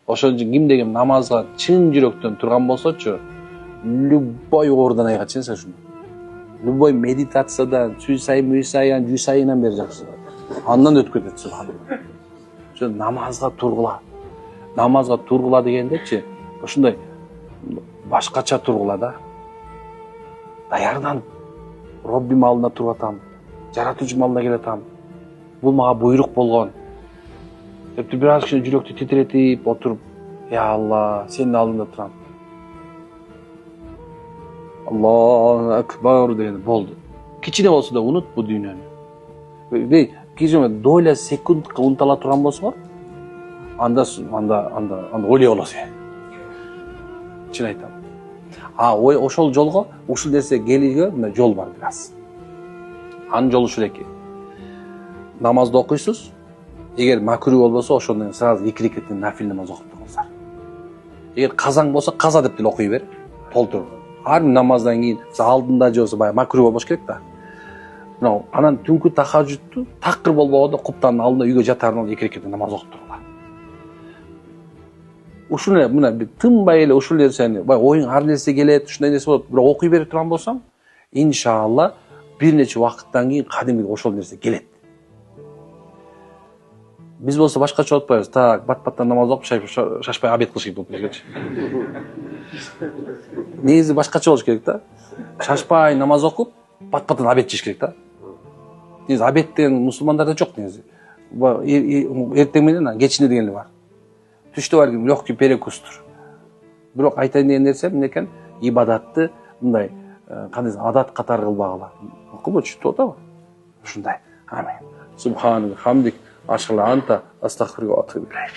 Ошон үчүн кимде ким намазга чын жүрөктөн турган болсочу, любой оордон айга чейин ушуну. Любой медитациядан, сүй сайын, жүй сайынан бери жакшы. Андан өтүп кетет субханалла. Ошо намазга тургула. Намазга тургула дегендечи, ушундай башкача тургула да. Даярдан Роббим алдына туруп атам. Жаратуучум алдына келатам. Бул мага буйрук болгон. Эпти бир аз кичине жүрөктү титиретип отуруп, я Алла, сенин алдыңда турам. Аллаху акбар деген болду. Кичине болсо да унут бул дүйнөнү. Кичине доля секундка унутала турган болсоңор, анда ойлой болосуң. Чын айтам. Ошол жолго, ушул нерсе келүүгө мына жол бар бир аз. Анын жолу ушул эки. Намазды окуйсуз. Эгер макру болбосо, ошондон сразу 2 рекаттын нафил намаз окуп туруңуздар. Эгер казаң болсо, каза деп деле окуй бер. Толтур. Ар намаздан кийин алдында же болсо баягы макру болбош керек да. Мына анан түнкү тахажжудту такыр болбогондо куптанын алдында үйгө жатардан 2 рекаттын намаз окуп туруңар. Ушуну мына тынбай эле ушул нерсени, баягы оюң ар нерсе келет, ушундай нерсе болот, бирок окуй берип турган болсоң, иншалла бир нече убакыттан кийин кадимги ошол нерсе келет. Биз болсо башкача отпайбыз. Так, бат-баттан намаз окуп, шашпай обед кылыш керек болуп кетчү. Негизи башкача болуш керек да. Шашпай намаз окуп, бат-баттан обед жеш керек да. Негизи обед деген мусулмандарда жок негизи. Эртең менен кечине дегени бар. Түштө бар легкий перекустур. Бирок айтайын деген нерсе эмнекен? Ибадатты мындай кандай адат катары кылбагыла. Окубочу, тоотабы? Ушундай. Амин. Субханалла, хамдик. Ашхала анта астагфирука ва атубу илейк.